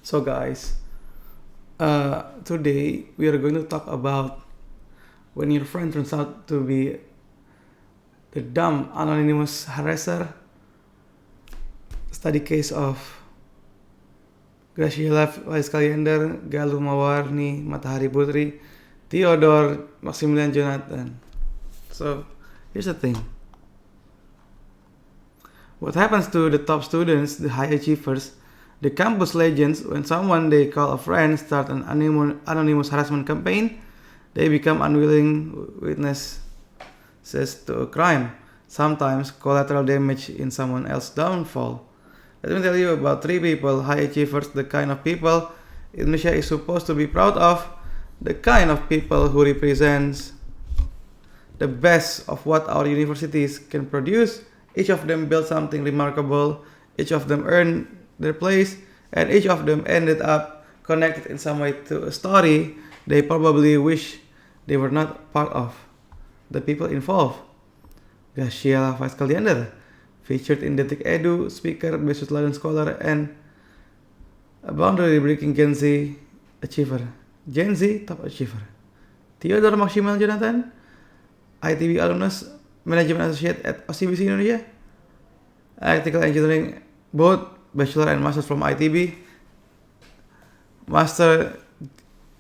So, guys, today we are going to talk about when your friend turns out to be the dumb anonymous harasser, study case of Graciella, Valeska, Liander, Galuh, Mawarni, Matahariputri, Theodore, Maximillan, Jonathan. So, here's the thing. What happens to the top students, the high achievers, the campus legends, when someone they call a friend start an anonymous harassment campaign, they become unwilling witnesses to a crime, sometimes collateral damage in someone else's downfall. Let me tell you about three people, high achievers, the kind of people Indonesia is supposed to be proud of, the kind of people who represents the best of what our universities can produce. Each of them built something remarkable, each of them earned their place, and each of them ended up connected in some way to a story they probably wish they were not part of. The people involved: Graciella Liander, featured in Detik Edu, speaker, best London scholar, and a boundary-breaking Gen Z achiever. Gen Z top achiever. Theodore Maximillan Jonathan, ITB alumnus, management associate at OCBC Indonesia, electrical engineering, both bachelor and master from ITB, master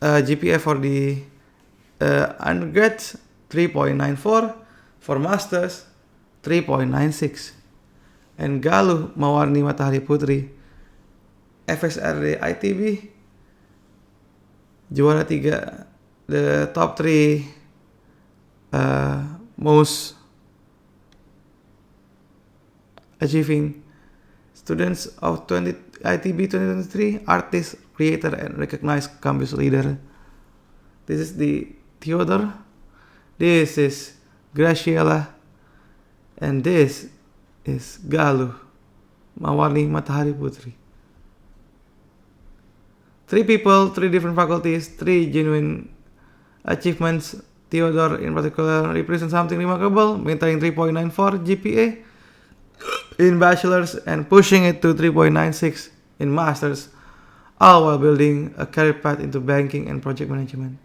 GPA for the undergrads 3.94, for masters 3.96. And Galuh Mawarni Matahariputri, FSRD ITB, juara 3, the top 3 most achieving students of ITB 2023, artist, creator, and recognized campus leader. This is the Theodore, this is Graciella, and this is Galuh Mawarni Matahariputri. 3 people, 3 different faculties, 3 genuine achievements. Theodore in particular represents something remarkable, maintaining 3.94 GPA in bachelor's and pushing it to 3.96 in master's, all while building a career path into banking and project management.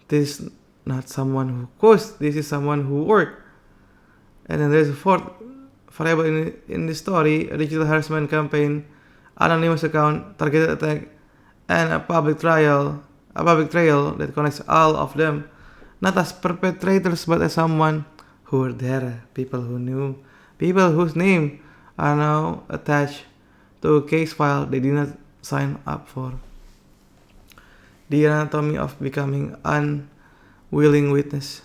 This is not someone who coasts, this is someone who worked. And then there's a fourth variable in this story: a digital harassment campaign, anonymous account, targeted attack, and a public trail that connects all of them, not as perpetrators but as someone who were there, people who knew, people whose name are now attached to a case file they did not sign up for. The anatomy of becoming unwilling witness.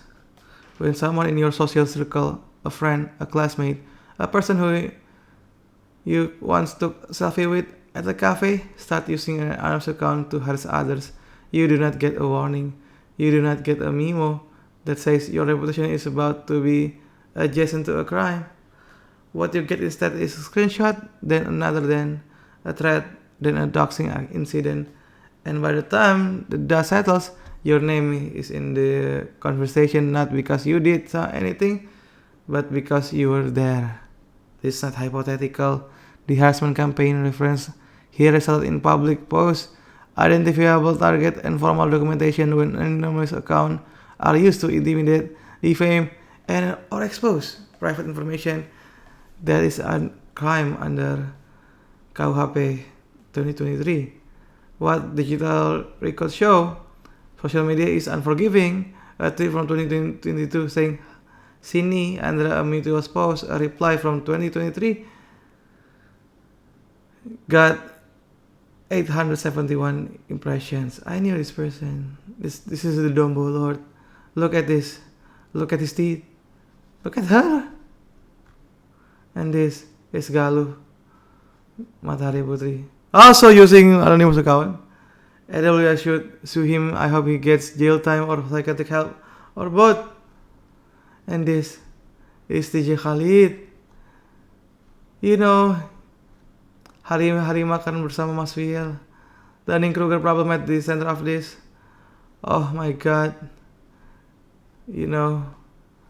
When someone in your social circle, a friend, a classmate, a person who you once took a selfie with at a cafe, start using an anonymous account to harass others, you do not get a warning. You do not get a memo that says your reputation is about to be adjacent to a crime. What you get instead is a screenshot, then another, then a threat, then a doxing incident. And by the time the dust settles, your name is in the conversation not because you did anything, but because you were there. This is not hypothetical. The harassment campaign reference here resulted in public posts, identifiable target, and formal documentation when anonymous accounts are used to intimidate, defame, and or expose private information. That is a crime under KUHP 2023. What digital records show, social media is unforgiving. A tweet from 2022 saying, "Sini," under a mutual post, a reply from 2023 got 871 impressions. I knew this person. This is the Dumbo Lord. Look at this. Look at his teeth. Look at her. And this is Galuh Matahariputri, also using anonymous account. AWS should sue him. I hope he gets jail time or psychiatric help or both. And this is TJ Khalid. You know, hari makan bersama Mas Viel. The Dunning-Kruger problem at the center of this. Oh my God. You know,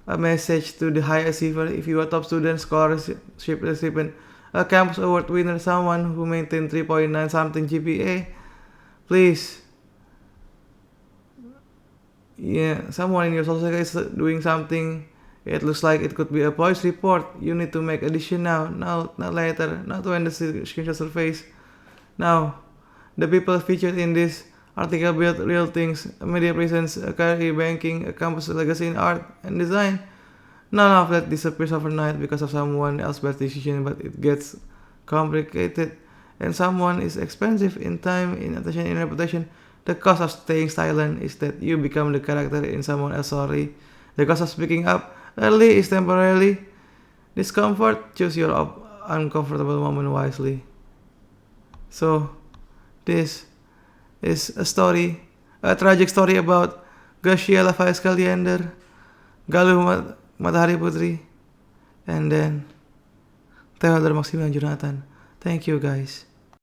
a message to the high achiever: if you are top student, scholarship recipient, a campus award winner, someone who maintained 3.9 something GPA, Please. Yeah, someone in your social circle is doing something. It looks like it could be a police report. You need to make a decision now. No, not later. Not when the screenshot surface. Now, the people featured in this article built real things. A media presence, a career banking, a campus legacy in art and design. None of that disappears overnight because of someone else's bad decision, but it gets complicated. And someone is expensive in time, in attention, in reputation. The cost of staying silent is that you become the character in someone else's story. The cost of speaking up early is temporarily discomfort. Choose your uncomfortable moment wisely. So, this is a tragic story about Graciella, Valeska, Liander, Galuh, Matahariputri, and then Theodore, Maximillan, Jonathan. Thank you, guys.